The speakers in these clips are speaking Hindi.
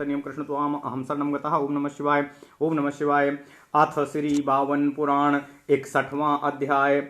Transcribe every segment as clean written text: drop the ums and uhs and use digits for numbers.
तनियम कृष्ण त्वाम अहम शरणम गतः। ओम नमः शिवाय। ओम नमः शिवाय। अथ श्री 52 पुराण 61वां अध्याय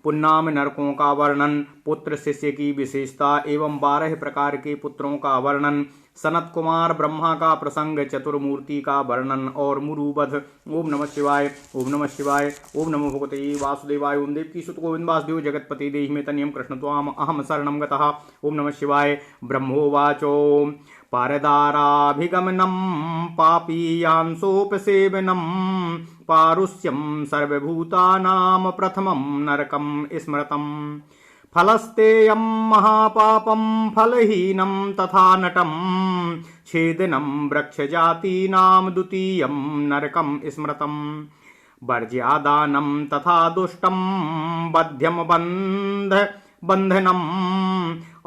पुन्नाम नरकों का वर्णन, पुत्र शिष्य की विशेषता एवं 12 प्रकार के पुत्रों का वर्णन, सनत कुमार ब्रह्मा का प्रसंग, चतुर्मूर्ति का वर्णन और मुरुवध। ओम नमः शिवाय। ओम नमः शिवाय। ओम नमो भगवते वासुदेवाय। ओम देवकी सुत गोविंद वासुदेव जगतपति देहि में तनियम कृष्ण त्वाम अहम शरणम गतः। ओम नमः शिवाय। ब्रह्मोवाचो पारदाराभिगमनं पापीयांसोपसेवनं पारुष्यं सर्वभूतानां प्रथमं नरकं स्मृतम् फलस्तेयं महापापं फलहीनं तथा नटं छेदनं वृक्षजातीनां द्वितीयं नरकं स्मृतम् वर्ज्यादानं तथा दुष्टं बध्यं बन्धनम्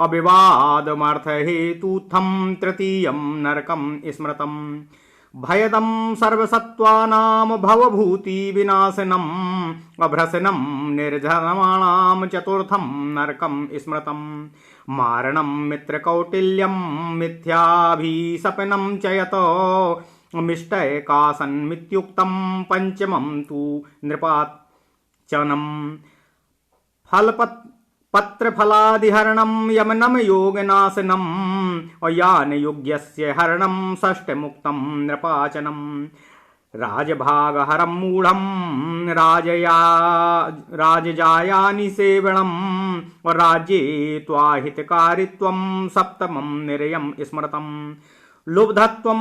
अविवादमर्थहेतुथं तृतीयं नरकं स्मृतम् भयदं सर्वसत्त्वानां भवभूतिविनाशनम् अभ्रसनं निर्जनमाणां चतुर्थं नरकं स्मृतम् मारणं मित्रकौटिल्यं मिथ्याभिशपनं च यतो मिष्टैकासन्मित्युक्तं पंचमं तु नृपाचनम् पत्रफलादिहरणं यमनं योगनाशनम् अयानयोग्यस्य हरणं षष्ठमुक्तं नृपाचनम् राजभागहरं मूढं राजजायानि सेवनम् राज्ये त्वाहितकारित्वं सप्तमं निरयं स्मृतम् लुब्धत्वं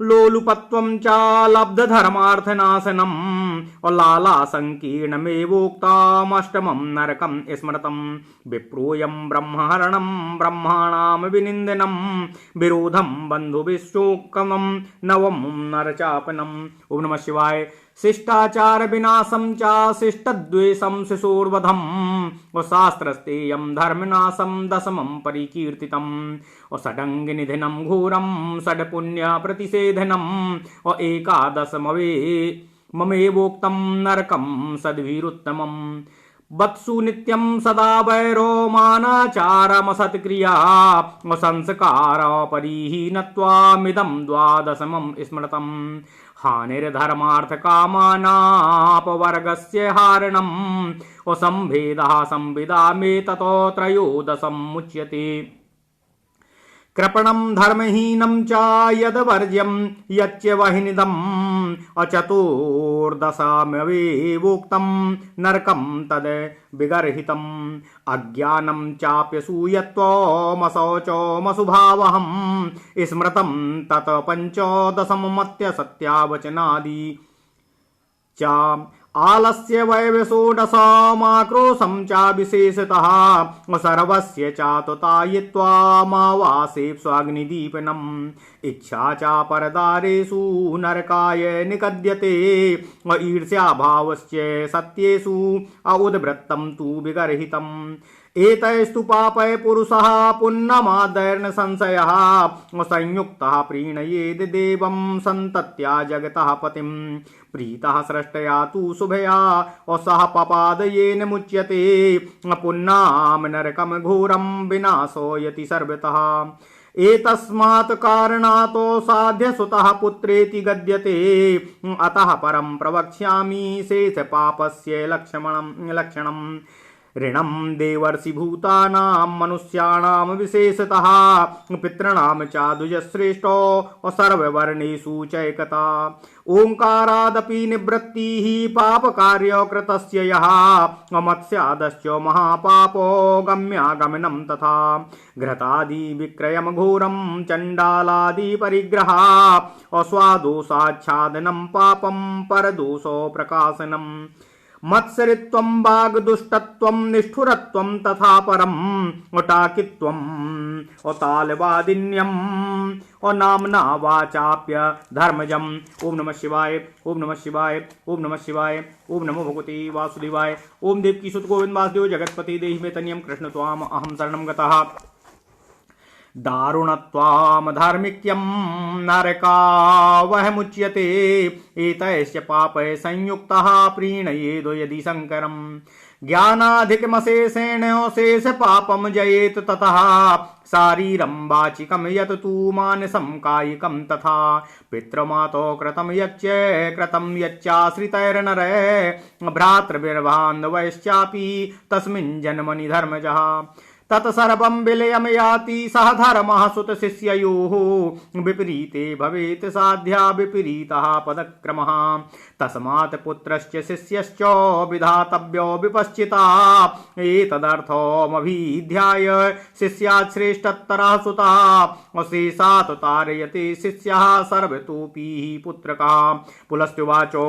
लोलुपत्वं च लब्धधर्मार्थनाशनम् लालासंकीर्णमेवोक्तमष्टमं नरकं स्मृतम् विप्रोयं ब्रह्महरणं ब्रह्माणां विनिन्दनं विरोधं बन्धुविशोकनं नवमं नरचापनम्। ओम नमः शिवाय। शिष्टाचार विनाशं च शिष्टद्वेषं शिशोर्वधम् शास्त्रस्तेयं धर्मनाशं दशमं परिकीर्तितम् षडङ्गनिधनं घोरं षड्पुण्य प्रतिषेधनम् एकादशमवे ममेवोक्तं नरकं सद्भिरुत्तमम् वत्सु नित्यं सदा वैरो मानाचारमसत्क्रिया संस्कार परिहीनत्वामिदं द्वादशमं स्मृतम् हानिर्धर्मार्थकामानापवर्गस्य हारणम् असंभेदः संविदा मे ततो त्रयोदशं मुच्यते कृपणं धर्महीनं च यद्वर्ज्यं यच्च वह्निदम् अचतुर्दशमवेवोक्तं नरकं तद् विगर्हितम् अज्ञानं चाप्यसूयत्वमशौचमशुभावहं स्मृतं तत् पञ्चदशममत्य सत्यावचनादि च आलस्य वैवषोडशमाक्रोशं च विशेषतः सर्वस्य चातुतायित्वामावासेप्स्वाग्निदीपनम् इच्छा च परदारेषु नरकाय निकद्यते ईर्ष्याभावश्च सत्येषु औद्वृत्तं तु विगर्हितम् एतैस्तु पापै पुरुषः पुन्नमादैर्न संशयः संयुक्तः प्रीणयेद् देवं सन्तत्या जगतः पतिं प्रीतः सृष्टया तु शुभया सह पपादयेन मुच्यते पुन्नाम नरकं घोरं विनाशो यति सर्वतः एतस्मात् कारणातो साध्यसुतः पुत्रेति गद्यते अतः परं प्रवक्ष्यामि शेषपापस्य लक्षणम् ऋणं देवर्षिभूतानां मनुष्याणां विशेषतः पितॄणां च द्विजश्रेष्ठो सर्ववर्णेषु चैकता ओंकारादपि निवृत्तिः पापकार्यकृतस्य यः मत्स्यादश्च महापापो गम्यागमनं तथा घृतादि विक्रयं घोरं चण्डालादि परिग्रहा अस्वादोषाच्छादनं पापं परदोषो प्रकाशनम् मत्सरित्वं वाग्दुष्टत्वं निष्ठुरत्वं तथा परम् अटाकित्वम् अतालवादिन्यम् अनाम्ना वाचाप्य धर्मजम्। ओम नमः शिवाय। ओम नमः शिवाय। ओम नमः शिवाय। ओम नमो भगवते वासुदेवाय। ओम देवकी सुत गोविंद वासुदेव जगतपति देहि में तनियम कृष्ण त्वाम अहम शरणं गतः। दारुणत्वाम धार्मिक्यं नरका मुच्यते एतैश्च पापै संयुक्तः प्रीणयेदो यदि शंकरम् ज्ञानाधिकमशेषेण शेष पापम जयेत ततः शारीरं वाचिकं यत् तु मानसं कायिकं तथा पितृमातो कृतं यच्च कृतं यच्चाश्रितैर्नरे भ्रातृभिर्बान्धवैश्चापि तस्मिन् जन्मनि धर्मजः तत्सर्वं विलयं याति सह धर्मः सुतशिष्ययोः विपरीते भवेत् साध्या विपरीतः पदक्रमः तस्मात् पुत्रश्च शिष्यश्च विधातव्यो विपश्चिता एतदर्थमभिध्याय शिष्यात् श्रेष्ठतरः सुतः शेषात् तारयते शिष्यः सर्वतोऽपि पुत्रकः पुलस्त्युवाचो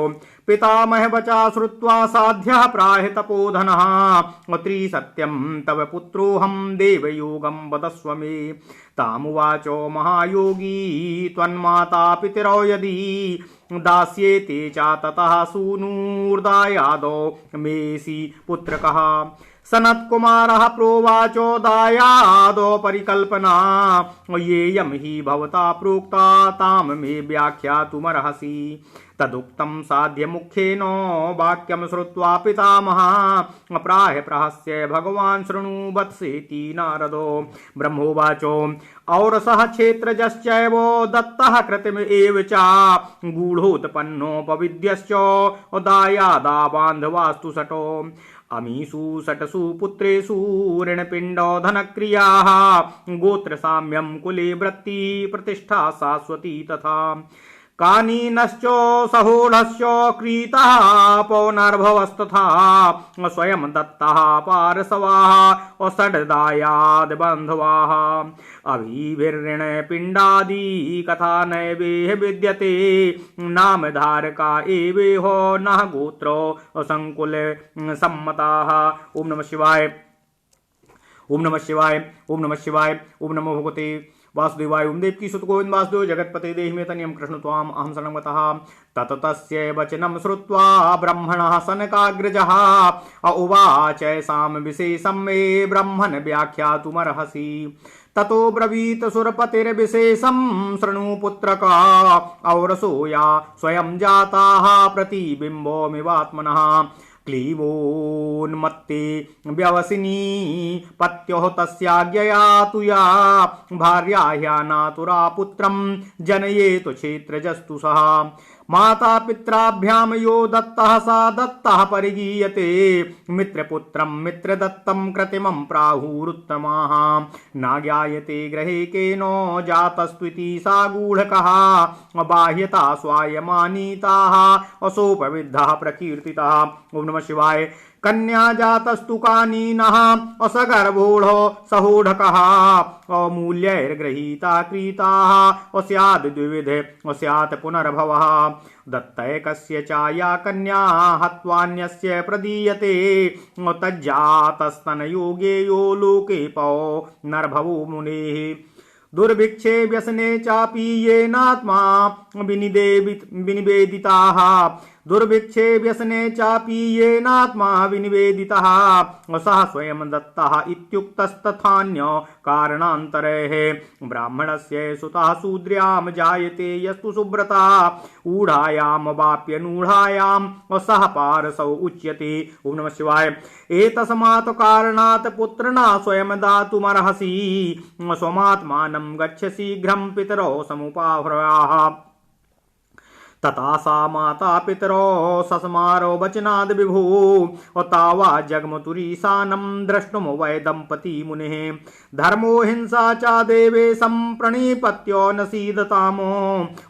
पितामह वचा श्रुत्वा साध्यः प्राह तपोधनः त्रिसत्यं तव पुत्रोऽहं देवयोगं वदस्व मे तामुवाचो महायोगी त्वन्माता पितरौ यदि दास्येते च ततः सूनूर्दायादो मेसि पुत्रकः सनत्कुमारः प्रोवाचो दायादो परिकल्पना येयं हि भवता प्रोक्ता तां मे व्याख्यातुमर्हसि तदुक्तं साध्यमुख्येन वाक्यं श्रुत्वा पितामहः प्राह प्रहस्य भगवान् शृणु वत्सेति नारदो ब्रह्मोवाचो औरसः क्षेत्रजश्चैव दत्तः कृतिम् एव च गूढोत्पन्नोपविद्यश्च दायादा बान्धवास्तु षटो अमीषु षट्सु पुत्रेषु ऋणपिण्डो धनक्रियाः गोत्रसाम्यं कुले वृत्ति प्रतिष्ठा शाश्वती तथा कानीनश्च सहोढश्च क्रीतः पौनर्भवस्तथा स्वयं दत्तः पार्श्वाः षड्दायाद् बन्धवाः अभिभिर्ऋणपिण्डादि कथा नैवेह विद्यते नामधारका एवेह नः गोत्रो संकुल सम्मताः। ओम नमः शिवाय ओम नमः शिवाय ओम नमः शिवाय ओम नमो भगवते वासुदेवाय। ओम देवकी सुत गोविंद वासुदेव जगत्पते देहि मे तनियं कृष्ण त्वाम अहं शरणमतः तततस्य वचनं श्रुत्वा ब्रह्मणः सनकाग्रजः उवाच साम विशेषं मे ब्रह्मन् व्याख्यातुमर्हसि ततो ब्रवीत सुरपतिर्विशेषं शृणु पुत्रका औरसोया स्वयं जाताः प्रतिबिम्बोमिवात्मनः क्लीबोन्मत्ते व्यवसिनी पत्योः तस्याज्ञया तु या भार्या ह्यानातुरा पुत्रं जनयेतु क्षेत्रजस्तु सः माता पित्राभ्याम यो दत्तः सा दत्तः परिगीयते मित्रपुत्रं मित्रदत्तं कृतिमं प्राहुरुत्तमाः नाज्ञायते ग्रहे केनो जातस्त्विति सा गूढकः बाह्यता स्वायमानीताः असोपविद्धः प्रकीर्तितः। ओम नमः शिवाय। कन्या जातस्तु कानीनः असगर्भोढो सहोढकः अमूल्यैर्गृहीता क्रीताः अस्याद् द्विविध अस्यात् पुनर्भवः दत्तैकस्य चाया कन्या हत्वान्यस्य प्रदीयते तज्जातस्तनयोगे यो लोके पौ नर्भवो मुनेः दुर्भिक्षे व्यसने चापि येनात्मा विनिवेदिताः दुर्भिक्षे व्यसने चापि येनात्मा विनिवेदितः सः स्वयं दत्तः इत्युक्तस्तथान्य कारणान्तरैः ब्राह्मणस्य सुतः शूद्र्यां जायते यस्तु सुव्रता ऊढायां वाप्यनूढायां सः पारसौ उच्यते। ओम नमः शिवाय। एतस्मात् कारणात् पुत्रना स्वयं दातुमर्हसि स्वमात्मानं गच्छ शीघ्रं पितरौ समुपाह्वयाः तथा सा माता पितरो सस्मारो वचनाद् विभु तावा जगमतुरीशानं द्रष्टुम वै दंपती मुनिः धर्मो हिंसा च देवेशं प्रणिपत्यो न सीदतामो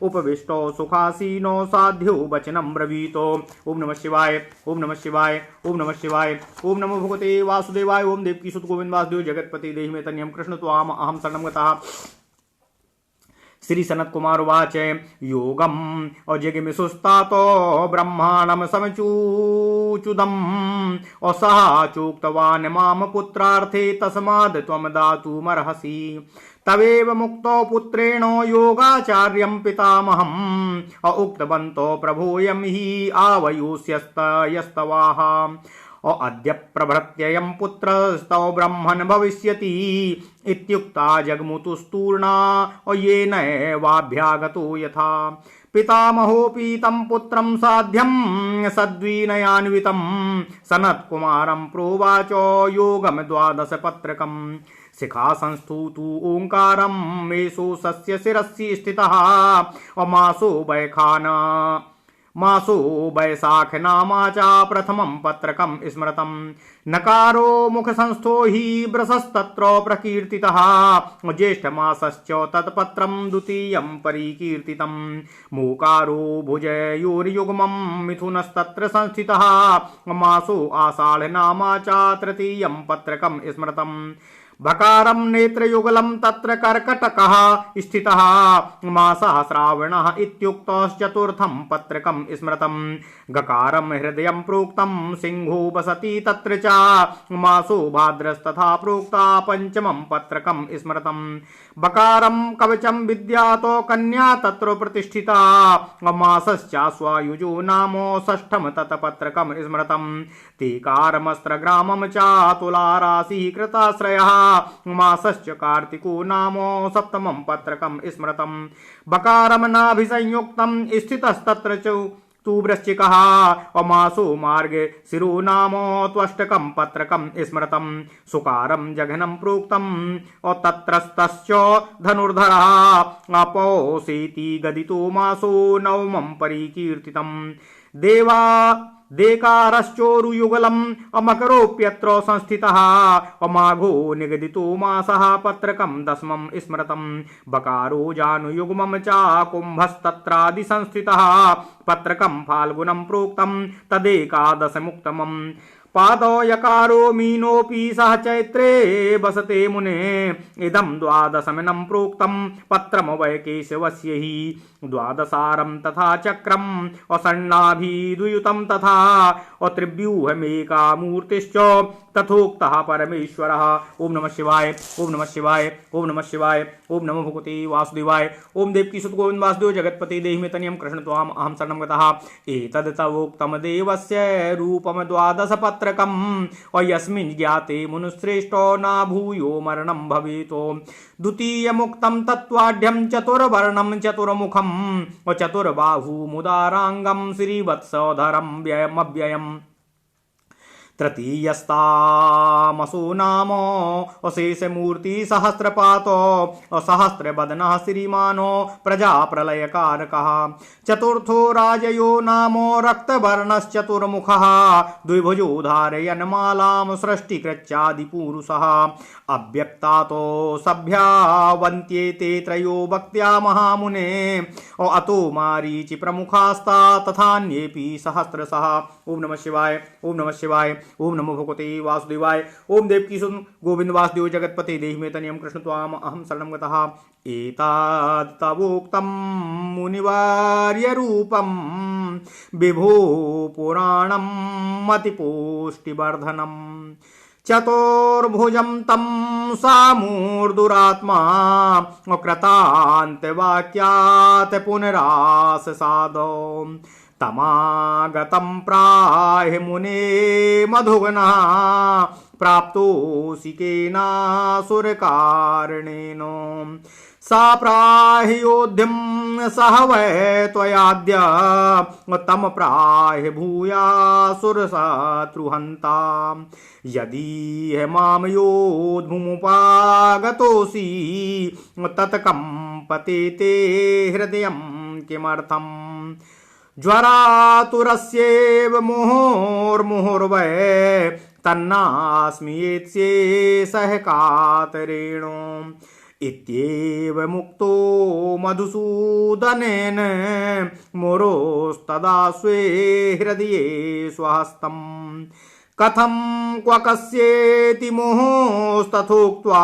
उपविष्टो सुखासीनो साध्यो वचनं ब्रवीतो। ओम नमः शिवाय ओम नमः शिवाय ओम नमः शिवाय ओम नमो भगवते वासुदेवाय। ओम देवकी सुत गोविंद वासुदेव जगत्पति देहि मे तनियं कृष्ण त्वाम अहं शरणं गतः। श्री सनत कुमार उवाच योगम् अजगिमिसुस्तातो ब्रह्माणं समचूचुदम् असः चोक्तवान् माम पुत्रार्थे तस्माद् त्वं दातुमर्हसि तवेव मुक्तो पुत्रेण योगाचार्यं पितामहम् उक्तवन्तो प्रभोऽयं हि आवयोस्यस्तवाः अद्य प्रभृत्ययं पुत्रस्तव ब्रह्मन् भविष्यति इत्युक्ता जगमुतुस्तूर्णा येनैवाभ्यागतो यथा पितामहोऽपि तं पुत्रं साध्यं सद्विनयान्वितं सनत्कुमारं प्रोवाच योगं 12 पत्रकम् शिखा संस्थूतु ओंकारं मेषो सस्य शिरसि स्थितः मासो वैशाख नामा च प्रथमं पत्रकं स्मृतं नकारो मुख संस्थो हि वृषस्तत्र प्रकीर्तितः ज्येष्ठमासश्च तत्पत्रं द्वितीयं परिकीर्तितं मूकारो भुजयोर्युग्मं मिथुनस्तत्र संस्थितः मासो आषाढ़ नामा च तृतीयं पत्रकं स्मृतं भकारं नेत्रयुगलं तत्र कर्कटकः स्थितः मासः श्रावणः इत्युक्तश्चतुर्थं पत्रकं स्मृतं गकारं हृदयं प्रोक्तं सिंहो वसति तत्र च मासो भाद्रस्तथा प्रोक्ता पंचमं पत्रकं स्मृतं बकारं कवचं विद्यातो कन्या तत्र प्रतिष्ठिता मासश्चाश्वायुजो नाम षष्ठं तत्पत्रकं स्मृतं तीकारमस्त्रग्रामं च तुलाराशिः कृताश्रयः मासश्च कार्तिको नाम सप्तमं पत्रकं स्मृतं बकारं नाभिसंयुक्तं स्थितस्तत्र च तु वृश्चिकः मासो मार्गे शिरो नाम त्वष्टकं पत्रकं स्मृतं सुकारं जघनं प्रोक्तं तत्रस्तश्च धनुर्धरः अपौसेति गदितो मासो नवमं परिकीर्तितं देकारश्चोरुयुगलम् अमकरोऽप्यत्र संस्थितः अमाघो निगदितो मासः पत्रकं 10मं स्मृतं बकारो जानुयुग्मं च कुम्भस्तत्रादि संस्थितः पत्रकं फाल्गुनं प्रोक्तं तदेकादशमुक्तमम् पादो यकारो मीनोऽपि सह चैत्रे वसते मुने इदं 12मं प्रोक्तं पत्रम वै केशवस्य हि 12सारं तथा चक्रम् असन्नाभिद्युतं तथा त्रिव्यूहमेकामूर्तिश्च तथोक्तः परमेश्वरः। ओम नमः शिवाय, ओम नमः शिवाय, ओम नमः शिवाय, ओम नमो भगवते वासुदेवाय। ओम देवकी सुत गोविंद वासुदेव जगत्पति देहि मे तनियं कृष्ण त्वाम अहं शरणं गतः। एतद् तवोक्तं देवस्य रूपं 12 पत्रकम् यस्मिन् ज्ञाते मुनुश्रेष्ठो न भूयो मरणं भवेतो। द्वितीयमुक्तं तत्त्वाढ्यं चतुर्वर्णं चतुर्मुखं चतुर्बाहुमुदाराङ्गं श्रीवत्सधरं व्ययमव्ययम्। तृतीयस्तामसो नाम अशेषमूर्ति सहस्रपातो सहस्रवदनः श्रीमानो प्रजाप्रलयकारकः। चतुर्थो राजयो नाम रक्तवर्णश्चतुर्मुखः द्विभुजो धारयन्मालां सृष्टिकृत्यादिपुरुषः। अव्यक्तातो सभ्यावन्त्येते त्रयो भक्त्या महामुने अतो मारीचि प्रमुखास्ता तथान्येऽपि सहस्रशः। ओम नमः शिवाय, ओम नमः शिवाय, ओम नमो भगवते वासुदेवाय। ओम देवकी सुत गोविंद वासुदेव जगत्पते देहि मे तनियं कृष्ण त्वाम अहं शरणं गतः। एतत् तवोक्तं मुनिवार्य रूपं विभो पुराणं मतिपुष्टिवर्धनं। चतुर्भुजं तं सामूर्धुरात्मा कृतान्तवाक्यात् पुनराससादौ। तमागतं प्राहि मुने मधुगनः प्राप्तोऽसि केनासुरकारणेन। सा प्राहियोध्यं सह वै त्वयाद्य तं प्राहि भूयासुरशत्रुहन्ता। यदि मां योद्धुमुपागतोऽसि तत्कम्पते ते हृदयं किमर्थम्। ज्वरातुरस्येव मुहुर्मुहुर्वै तन्नास्मियेत्स्ये सह कातरेण। इत्येव मुक्तो मधुसूदनेन मुरोस्तदा स्वे हृदये स्वहस्तम्। कथं क्व कस्येति मुहुस्तथोक्त्वा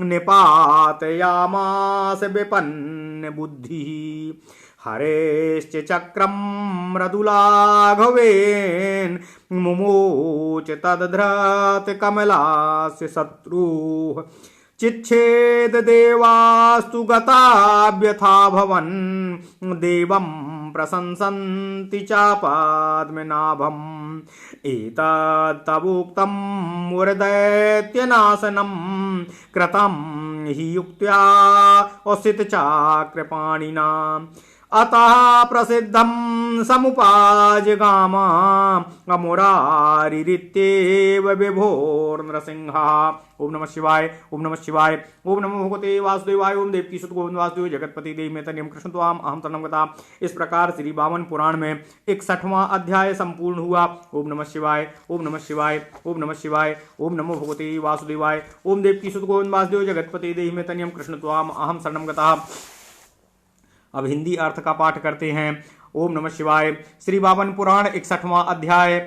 निपातयामास विपन्न बुद्धिः। हरेश्च चक्रं मृदुलाघवेन मुमोच तदधृत कमलास्य शत्रुः। चिच्छेद देवास्तु गता व्यथा भवन् देवं प्रशंसन्ति चापाद्मनाभम् एतत्तवोक्तं मुरदैत्यनाशनं कृतं हि युक्त्या औसितचाक्रपाणिना अतः प्रसिद्धं समुपाजगाम अमुरारिरित्येव विभोर्नृसिंहः। ओम नमः शिवाय, ओम नमः शिवाय, ओम नमो भगवते वासुदेवाय, ओम देवकी सुत गोविंद वासुदेव जगतपति देव में तनियम कृष्ण त्वाम अहम शरणं गता। इस प्रकार श्री बामन पुराण में 61वां अध्याय संपूर्ण हुआ। ओम नमः शिवाय, ओम नमः शिवाय, ओम नमः शिवाय, ओम नमो भगवते वासुदेवाय, ओम देवकी सुत गोविंद वासुदेव जगतपति देव में तनियम कृष्ण त्वाम अहम शरणं गता। अब हिंदी अर्थ का पाठ करते हैं। ओम नमः शिवाय। श्री बामन पुराण 61वां अध्याय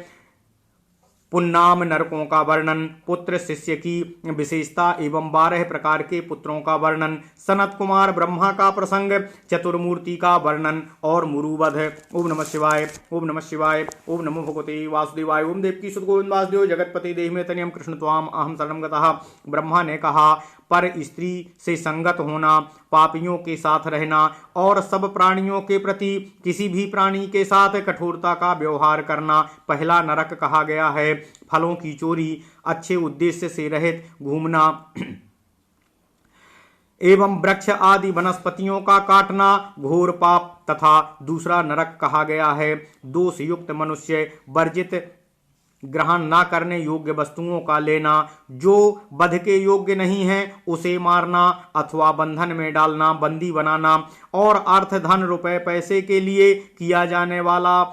पुन्नाम नरकों का वर्णन, पुत्र शिष्य की विशेषता एवं 12 प्रकार के पुत्रों का वर्णन, सनत कुमार ब्रह्मा का प्रसंग, चतुर्मूर्ति का वर्णन और मुरुवध। ओम नमः शिवाय, ओम नमः शिवाय, ओम नमो भगवते वासुदेवाय, ओम देवकी सुत गोविंद वासुदेव जगतपति देह में तनियम कृष्ण त्वाम अहम शरणं गतः। ब्रह्मा ने कहा, पर स्त्री से संगत होना, पापियों के साथ रहना और सब प्राणियों के प्रति किसी भी प्राणी के साथ कठोरता का व्यवहार करना पहला नरक कहा गया है। फलों की चोरी, अच्छे उद्देश्य से रहित घूमना एवं वृक्ष आदि वनस्पतियों का काटना घोर पाप तथा दूसरा नरक कहा गया है। दोष युक्त मनुष्य वर्जित ग्रहण न करने योग्य वस्तुओं का लेना, जो वध के योग्य नहीं है उसे मारना अथवा बंधन में डालना, बंदी बनाना और अर्थ धन रुपए पैसे के लिए किया जाने वाला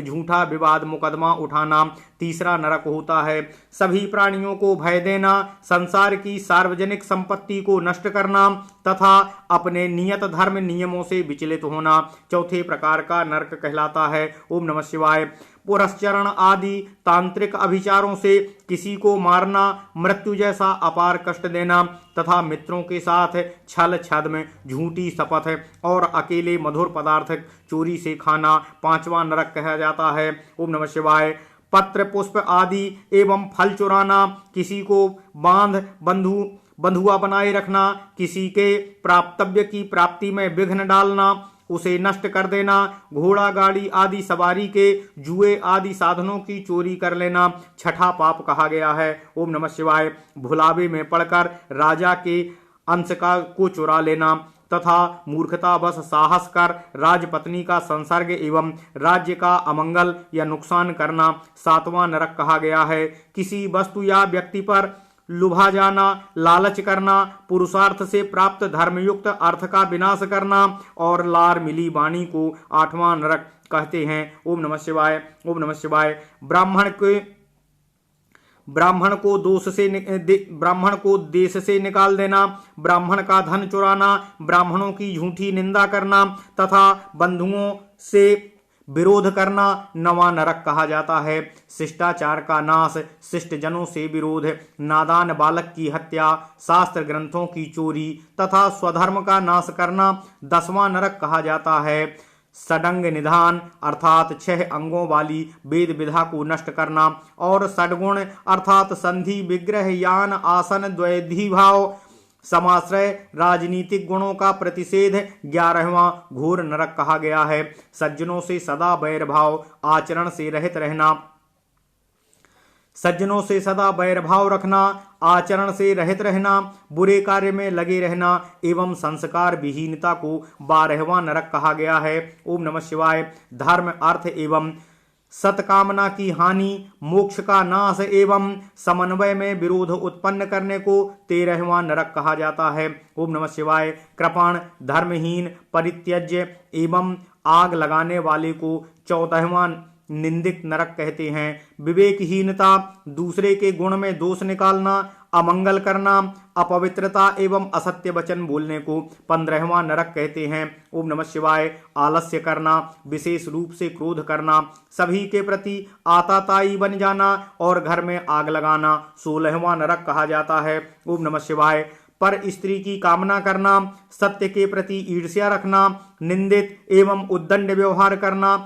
झूठा विवाद मुकदमा उठाना तीसरा नरक होता है। सभी प्राणियों को भय देना, संसार की सार्वजनिक संपत्ति को नष्ट करना तथा अपने नियत धर्म नियमों से विचलित होना चौथे प्रकार का नरक कहलाता है। ओम नमः शिवाय। पुरस्चरण आदि तांत्रिक अभिचारों से किसी को मारना, मृत्यु जैसा अपार कष्ट देना तथा मित्रों के साथ छल छद्म, झूठी शपथ और अकेले मधुर पदार्थ चोरी से खाना पांचवा नरक कहा जाता है। ओम नमः शिवाय। पत्र पुष्प आदि एवं फल चुराना, किसी को बंधुआ बनाए रखना, किसी के प्राप्तव्य की प्राप्ति में विघ्न डालना, उसे नष्ट कर देना, घोड़ा गाड़ी आदि सवारी के जुए आदि साधनों की चोरी कर लेना छठा पाप कहा गया है। ओम नमः शिवाय। भुलावे में पड़कर राजा के अंश को चुरा लेना तथा मूर्खतावश साहस कर राजपत्नी का संसर्ग एवं राज्य का अमंगल या नुकसान करना सातवां नरक कहा गया है। किसी वस्तु या व्यक्ति पर लुभा जाना, लालच करना, पुरुषार्थ से प्राप्त धर्मयुक्त अर्थ का विनाश करना और लार मिली वाणी को आठवां नरक कहते हैं। ओम नमः शिवाय, ओम नमः शिवाय। ब्राह्मण को देश से निकाल देना, ब्राह्मण का धन चुराना, ब्राह्मणों की झूठी निंदा करना तथा बंधुओं से विरोध करना नवा नरक कहा जाता है। शिष्टाचार का नाश, शिष्ट जनों से विरोध, नादान बालक की हत्या, शास्त्र ग्रंथों की चोरी तथा स्वधर्म का नाश करना दसवां नरक कहा जाता है। षडंग निधान अर्थात 6 अंगों वाली वेद विधा को नष्ट करना और षडगुण अर्थात संधि, विग्रह, यान, आसन, द्वैधी भाव, समाश्रय, राजनीतिक गुणों का प्रतिषेध 11वां घोर नरक कहा गया है। सज्जनों से सदा वैरभाव, आचरण से रहित रहना, सज्जनों से सदा वैरभाव रखना, आचरण से रहित रहना, बुरे कार्य में लगे रहना एवं संस्कार विहीनता को 12वां नरक कहा गया है। ओम नमः शिवाय। धर्म, अर्थ एवं सत्कामना की हानि, मोक्ष का नाश एवं समन्वय में विरोध उत्पन्न करने को 13वां नरक कहा जाता है। ओम नमः शिवाय। कृपण, धर्महीन, परित्यज्य एवं आग लगाने वाले को 14वां निंदित नरक कहते हैं। विवेकहीनता, दूसरे के गुण में दोष निकालना, अमंगल करना, अपवित्रता एवं असत्य वचन बोलने को 15वां नरक कहते हैं। ओम नमः शिवाय। आलस्य करना, विशेष रूप से क्रोध करना, सभी के प्रति आताताई बन जाना और घर में आग लगाना 16वां नरक कहा जाता है। ओम नमः शिवाय। पर स्त्री की कामना करना, सत्य के प्रति ईर्ष्या रखना, निंदित एवं उद्दंड व्यवहार करना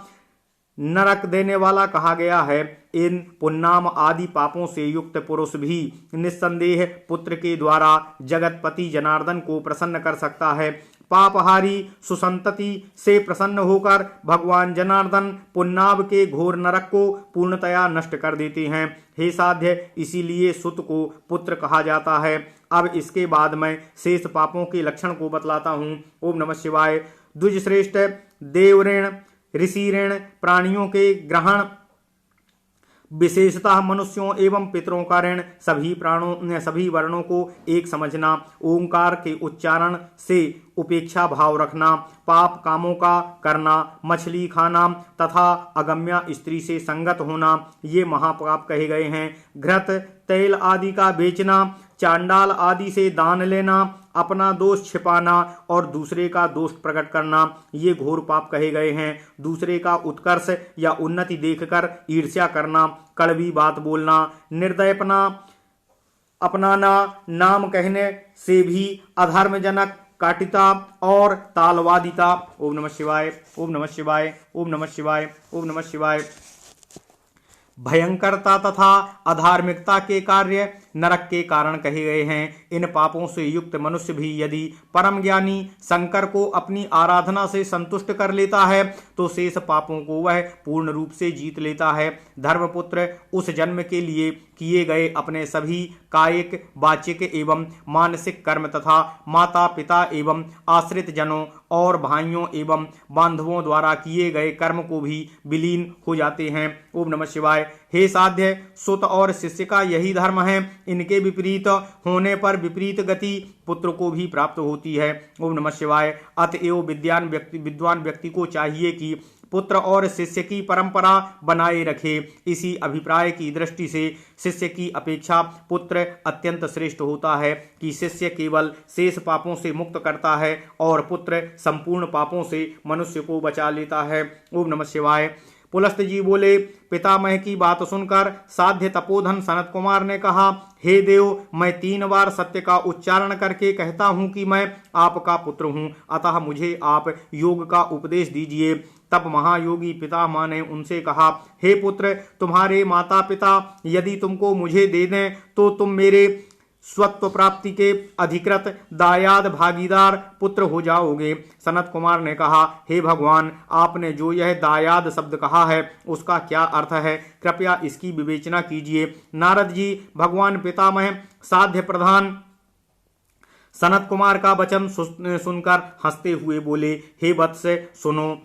नरक देने वाला कहा गया है। इन पुन्नाम आदि पापों से युक्त पुरुष भी निस्संदेह पुत्र के द्वारा जगतपति जनार्दन को प्रसन्न कर सकता है। पापहारी सुसंतति से प्रसन्न होकर भगवान जनार्दन पुन्नाव के घोर नरक को पूर्णतया नष्ट कर देते हैं। हे साध्य, इसीलिए सुत को पुत्र कहा जाता है। अब इसके बाद मैं शेष पापों के लक्षण को बतलाता हूँ। ओम नमः शिवाय। द्विजश्रेष्ठ, देवऋण, ऋषि ऋण, प्राणियों के ग्रहण, विशेषतः मनुष्यों एवं पितरों का ऋण, सभी वर्णों को एक समझना, ओंकार के उच्चारण से उपेक्षा भाव रखना, पाप कामों का करना, मछली खाना तथा अगम्या स्त्री से संगत होना, ये महापाप कहे गए हैं। घृत, तेल आदि का बेचना, चांडाल आदि से दान लेना, अपना दोष छिपाना और दूसरे का दोष प्रकट करना, ये घोर पाप कहे गए हैं। दूसरे का उत्कर्ष या उन्नति देखकर ईर्ष्या करना, कड़वी बात बोलना, निर्दयपना अपनाना, नाम कहने से भी अधर्मजनक काटिता और तालवादिता। ओम नमः शिवाय, ओम नमः शिवाय, ओम नमः शिवाय, ओम नमः शिवाय। भयंकरता तथा अधार्मिकता के कार्य नरक के कारण कहे गए हैं। इन पापों से युक्त मनुष्य भी यदि परम ज्ञानी शंकर को अपनी आराधना से संतुष्ट कर लेता है तो शेष पापों को वह पूर्ण रूप से जीत लेता है। धर्मपुत्र, उस जन्म के लिए किए गए अपने सभी कायिक, वाचिक एवं मानसिक कर्म तथा माता पिता एवं आश्रित जनों और भाइयों एवं बांधवों द्वारा किए गए कर्म को भी विलीन हो जाते हैं। ओम नमः शिवाय। हे साध्य, सुत और शिष्य का यही धर्म है। इनके विपरीत होने पर विपरीत गति पुत्र को भी प्राप्त होती है। ओम नमः शिवाय। अतएव विद्वान व्यक्ति को चाहिए कि पुत्र और शिष्य की परंपरा बनाए रखे। इसी अभिप्राय की दृष्टि से शिष्य की अपेक्षा पुत्र अत्यंत श्रेष्ठ होता है कि शिष्य केवल शेष पापों से मुक्त करता है और पुत्र संपूर्ण पापों से मनुष्य को बचा लेता है। ओम नमः शिवाय। पुलस्त जी बोले, पितामह की बात सुनकर साध्य तपोधन सनत कुमार ने कहा, हे देव, मैं 3 बार सत्य का उच्चारण करके कहता हूँ कि मैं आपका पुत्र हूँ, अतः मुझे आप योग का उपदेश दीजिए। तब महायोगी पितामह ने उनसे कहा, हे पुत्र, तुम्हारे माता पिता यदि तुमको मुझे दे दें तो तुम मेरे स्वत्व प्राप्ति के अधिकृत दायाद भागीदार पुत्र हो जाओगे। सनत कुमार ने कहा, हे भगवान, आपने जो यह दायाद शब्द कहा है उसका क्या अर्थ है? कृपया इसकी विवेचना कीजिए। नारद जी भगवान पितामह साध्य प्रधान सनत कुमार का वचन सुनकर हंसते हुए बोले, हे वत्स, सुनो।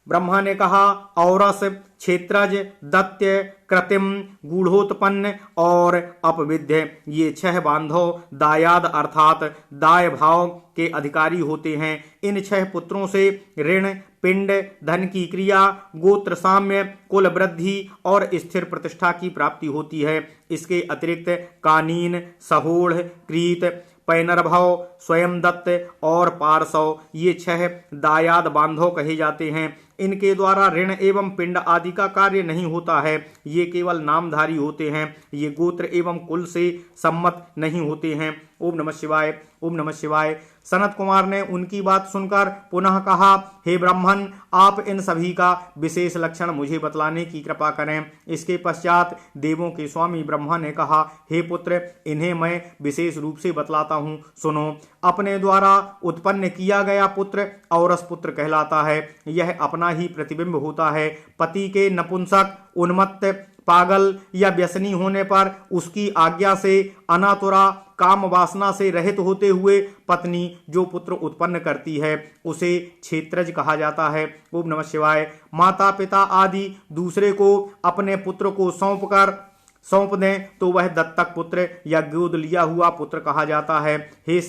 ब्रह्मा ने कहा, औरस, क्षेत्रज, दत्य, कृतिम, गूढ़ोत्पन्न और अपविद्य, ये 6 बांधव दायाद अर्थात दाय भाव के अधिकारी होते हैं। इन 6 पुत्रों से ऋण, पिंड, धन की क्रिया, गोत्र साम्य, कुल वृद्धि और स्थिर प्रतिष्ठा की प्राप्ति होती है। इसके अतिरिक्त कानीन, सहोढ़, क्रीत, पैनरभव, स्वयं दत्त और पार्सव, ये 6 दायाद बांधव कहे जाते हैं। इनके द्वारा ऋण एवं पिंड आदि का कार्य नहीं होता है। ये केवल नामधारी होते हैं। ये गोत्र एवं कुल से सम्मत नहीं होते हैं। ओम नमः शिवाय, ओम नमः शिवाय। सनत कुमार ने उनकी बात सुनकर पुनः कहा, हे ब्राह्मण, आप इन सभी का विशेष लक्षण मुझे बतलाने की कृपा करें। इसके पश्चात देवों के स्वामी ब्रह्मा ने कहा, हे पुत्र, इन्हें मैं विशेष रूप से बतलाता हूँ, सुनो। अपने द्वारा उत्पन्न किया गया पुत्र औरस पुत्र कहलाता है। यह अपना ही प्रतिबिंब होता है। पति के नपुंसक, उन्मत्त, पागल या व्यसनी होने पर उसकी आज्ञा से अनातुरा काम वासना से रहित होते हुए पत्नी जो पुत्र उत्पन्न करती है उसे क्षेत्रज कहा जाता है। ओम नमः शिवाय। माता पिता आदि दूसरे को अपने पुत्र को सौंप दें तो वह दत्तक पुत्र या गोद लिया हुआ पुत्र कहा जाता है। हे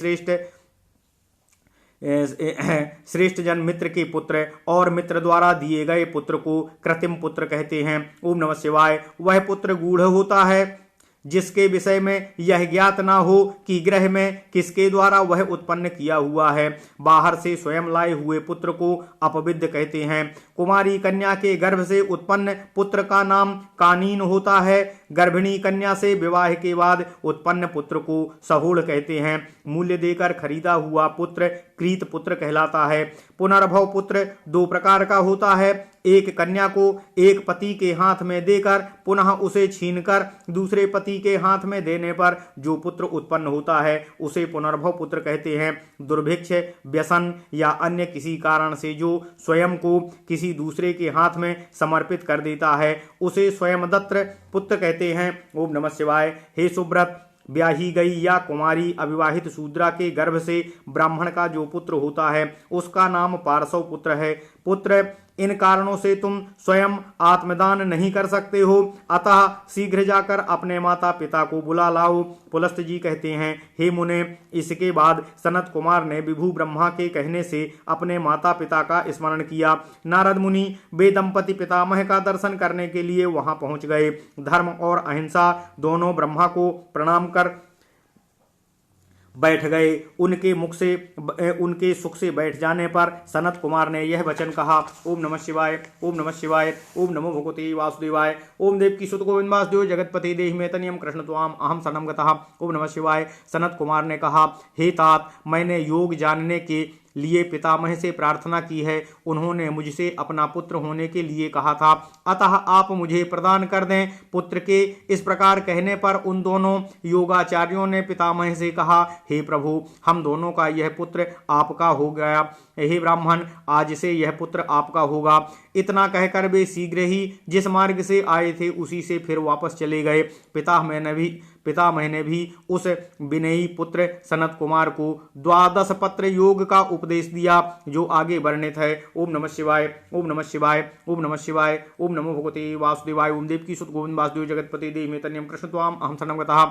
श्रेष्ठ जन मित्र के पुत्र और मित्र द्वारा दिए गए पुत्र को कृत्रिम पुत्र कहते हैं। ओम नमः शिवाय। वह पुत्र गूढ़ होता है जिसके विषय में यह ज्ञात ना हो कि गृह में किसके द्वारा वह उत्पन्न किया हुआ है। बाहर से स्वयं लाए हुए पुत्र को अपविद्ध कहते हैं। कुमारी कन्या के गर्भ से उत्पन्न पुत्र का नाम कानीन होता है। गर्भिणी कन्या से विवाह के बाद उत्पन्न पुत्र को सहोढ़ कहते हैं। मूल्य देकर खरीदा हुआ पुत्र कृत पुत्र कहलाता है। पुनर्भव पुत्र दो प्रकार का होता है। एक कन्या को एक पति के हाथ में देकर पुनः उसे छीनकर दूसरे पति के हाथ में देने पर जो पुत्र उत्पन्न होता है उसे पुनर्भव पुत्र कहते हैं। दुर्भिक्ष, व्यसन या अन्य किसी कारण से जो स्वयं को किसी दूसरे के हाथ में समर्पित कर देता है उसे स्वयंदत्त पुत्र कहते हैं। ओम नमः शिवाय। हे सुब्रत, ब्याही गई या कुमारी अविवाहित शूद्रा के गर्भ से ब्राह्मण का जो पुत्र होता है उसका नाम पार्श्व पुत्र है। पुत्र, इन कारणों से तुम स्वयं आत्मदान नहीं कर सकते हो, अतः शीघ्र जाकर अपने माता पिता को बुला लाओ। पुलस्त जी कहते हैं, हे मुने, इसके बाद सनत कुमार ने विभु ब्रह्मा के कहने से अपने माता पिता का स्मरण किया। नारद मुनि वे दंपति पितामह का दर्शन करने के लिए वहां पहुंच गए। धर्म और अहिंसा दोनों ब्रह्मा को प्रणाम कर बैठ गए। उनके सुख से बैठ जाने पर सनत कुमार ने यह वचन कहा, ओम नमः शिवाय, ओम नमः शिवाय, ओम नमो भगवते वासुदेवाय, ओम देवकी सुत गोविंद वासुदेव जगतपति देहि में तनियम कृष्ण त्वाम अहम सनम गतः। ओम नमः शिवाय। सनत कुमार ने कहा, हे तात, मैंने योग जानने के लिए पितामह से प्रार्थना की है। उन्होंने मुझसे अपना पुत्र होने के लिए कहा था, अतः आप मुझे प्रदान कर दें। पुत्र के इस प्रकार कहने पर उन दोनों योगाचार्यों ने पितामह से कहा, हे प्रभु, हम दोनों का यह पुत्र आपका हो गया। हे ब्राह्मण, आज से यह पुत्र आपका होगा। इतना कहकर वे शीघ्र ही जिस मार्ग से आए थे उसी से फिर वापस चले गए। पितामह ने भी उस विनयी पुत्र सनत कुमार को 12 पत्र योग का उपदेश दिया जो आगे वर्णित है। ओम नमः शिवाय, ओम नमः शिवाय, ओम नमः शिवाय, ओम नमो भगवते वासुदेवाय, ओम देवकी सुत गोविंद वासुदेव जगतपति देहि में तनियम कृष्ण त्वाम अहम शरणं गतः।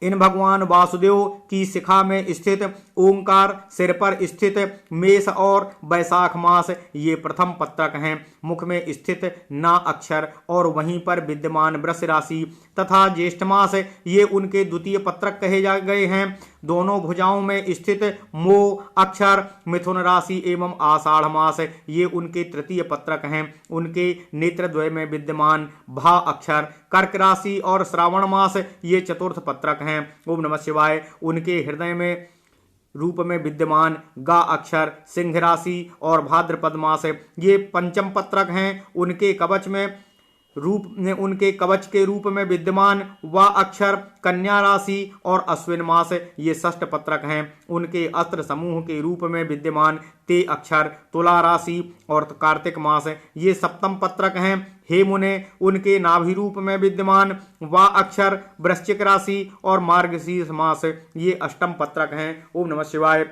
इन भगवान वासुदेव की शिखा में स्थित ओंकार, सिर पर स्थित मेष और वैशाख मास ये प्रथम पत्रक हैं। मुख में स्थित ना अक्षर और वहीं पर विद्यमान वृष राशि तथा ज्येष्ठ मास ये उनके द्वितीय पत्रक कहे जा गए हैं। दोनों भुजाओं में स्थित मो अक्षर, मिथुन राशि एवं आषाढ़ मास ये उनके तृतीय पत्रक हैं। उनके नेत्रद्वय में विद्यमान भा अक्षर, कर्क राशि और श्रावण मास ये चतुर्थ पत्रक हैं। ओम नमः शिवाय। उनके हृदय में रूप में विद्यमान गा अक्षर, सिंह राशि और भाद्रपद मास ये पंचम पत्रक हैं। उनके कवच के रूप में विद्यमान वा अक्षर, कन्या राशि और अश्विन मास ये षष्ठ पत्रक हैं। उनके अस्त्र समूह के रूप में विद्यमान ते अक्षर, तुला राशि और कार्तिक मास ये सप्तम पत्रक हैं। हे मुने, उनके नाभि रूप में विद्यमान वा अक्षर, वृश्चिक राशि और मार्गशीर्ष मास ये अष्टम पत्रक हैं। ओम नमः शिवाय।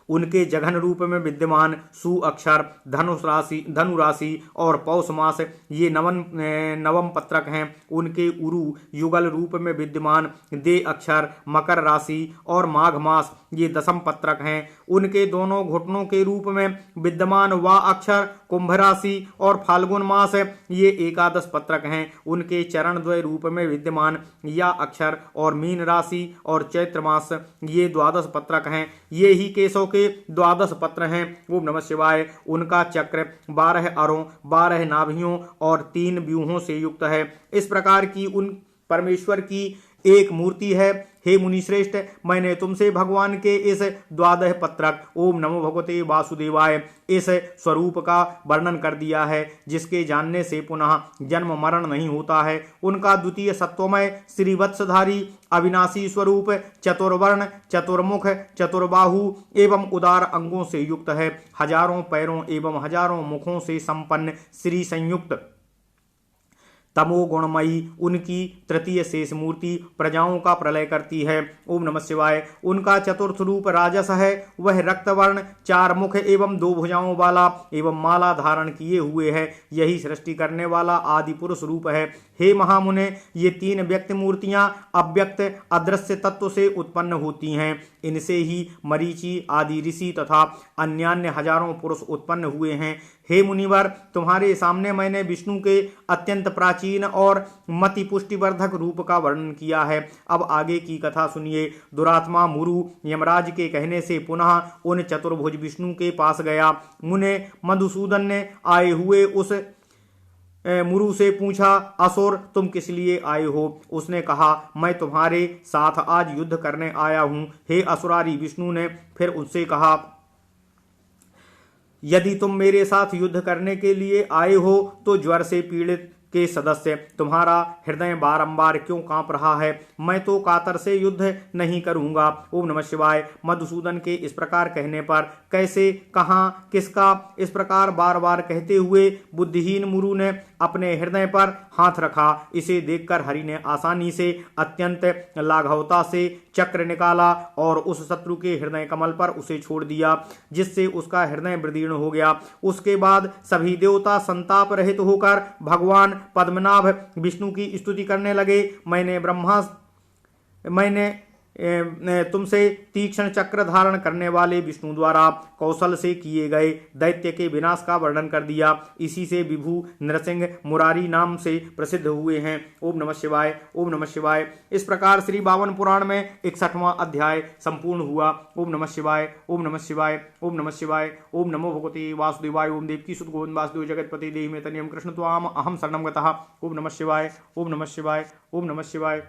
उनके जघन रूप में विद्यमान सु अक्षर, धनु राशि और पौष मास ये नवम पत्रक हैं। उनके उरु युगल रूप में विद्यमान दे अक्षर, मकर राशि और माघ मास ये दसम पत्रक हैं। उनके दोनों घुटनों के रूप में विद्यमान वा अक्षर, कुंभ राशि और फाल्गुन मास ये एकादश पत्रक हैं। उनके चरण द्वय रूप में विद्यमान या अक्षर और मीन राशि और चैत्र मास ये 12 पत्रक हैं। ये ही केशव के 12 पत्र हैं। ओम नमः शिवाय। उनका चक्र 12 अरों, 12 नाभियों और 3 व्यूहों से युक्त है। इस प्रकार की उन परमेश्वर की एक मूर्ति है। हे मुनिश्रेष्ठ, मैंने तुमसे भगवान के इस 12 पत्रक ओम नमो भगवते वासुदेवाय इस स्वरूप का वर्णन कर दिया है, जिसके जानने से पुनः जन्म मरण नहीं होता है। उनका द्वितीय सत्वमय श्रीवत्सधारी अविनाशी स्वरूप चतुर्वर्ण, चतुर्मुख, चतुर्बाहु एवं उदार अंगों से युक्त है। हजारों पैरों एवं हजारों मुखों से संपन्न श्री संयुक्त तमोगुणमयी उनकी तृतीय शेष मूर्ति प्रजाओं का प्रलय करती है। ओम नमः शिवाय। उनका चतुर्थ रूप राजस है। वह रक्तवर्ण, 4 मुख एवं 2 भुजाओं वाला एवं माला धारण किए हुए है। यही सृष्टि करने वाला आदि पुरुष रूप है। हे महामुने, ये 3 व्यक्त मूर्तियां अव्यक्त अदृश्य तत्व से उत्पन्न होती हैं। इनसे ही मरीचि आदि ऋषि तथा अन्यान्य हजारों पुरुष उत्पन्न हुए हैं। हे मुनिवर, तुम्हारे सामने मैंने विष्णु के अत्यंत प्राचीन और मति पुष्टिवर्धक रूप का वर्णन किया है। अब आगे की कथा सुनिए। दुरात्मा मुरु यमराज के कहने से पुनः उन चतुर्भुज विष्णु के पास गया। मुने मधुसूदन ने आए हुए उस मुरु से पूछा, असुर तुम किस लिए आए हो? उसने कहा, मैं तुम्हारे साथ आज युद्ध करने आया हूँ। हे असुरारी, विष्णु ने फिर उससे कहा, यदि तुम मेरे साथ युद्ध करने के लिए आए हो तो ज्वर से पीड़ित के सदस्य, तुम्हारा हृदय बारंबार क्यों कांप रहा है? मैं तो कातर से युद्ध नहीं करूंगा। ओम नमः शिवाय। मधुसूदन के इस प्रकार कहने पर कैसे, कहाँ, किसका, इस प्रकार बार बार कहते हुए बुद्धिहीन मुरु ने अपने हृदय पर हाथ रखा। इसे देखकर हरि ने आसानी से अत्यंत लाघवता से चक्र निकाला और उस शत्रु के हृदय कमल पर उसे छोड़ दिया, जिससे उसका हृदय विदीर्ण हो गया। उसके बाद सभी देवता संताप रहित होकर भगवान पद्मनाभ विष्णु की स्तुति करने लगे। मैंने तुमसे तीक्ष्ण चक्र धारण करने वाले विष्णु द्वारा कौशल से किए गए दैत्य के विनाश का वर्णन कर दिया। इसी से विभु, नृसिंह, मुरारी नाम से प्रसिद्ध हुए हैं। ओम नमः शिवाय। ओम नमः शिवाय। इस प्रकार श्री 52 पुराण में 61वां अध्याय संपूर्ण हुआ। ओम नमः शिवाय। ओम नमः शिवाय। ओम नमः शिवाय। ओम नमो भगवते वासुदेवाय। ओम देवकी सुत गोविंद वासुदेव जगतपति देहि में तनियम कृष्ण त्वाम अहम शरणम गतः। ओम नमः शिवाय। ओम नमः शिवाय। ओम नमः शिवाय।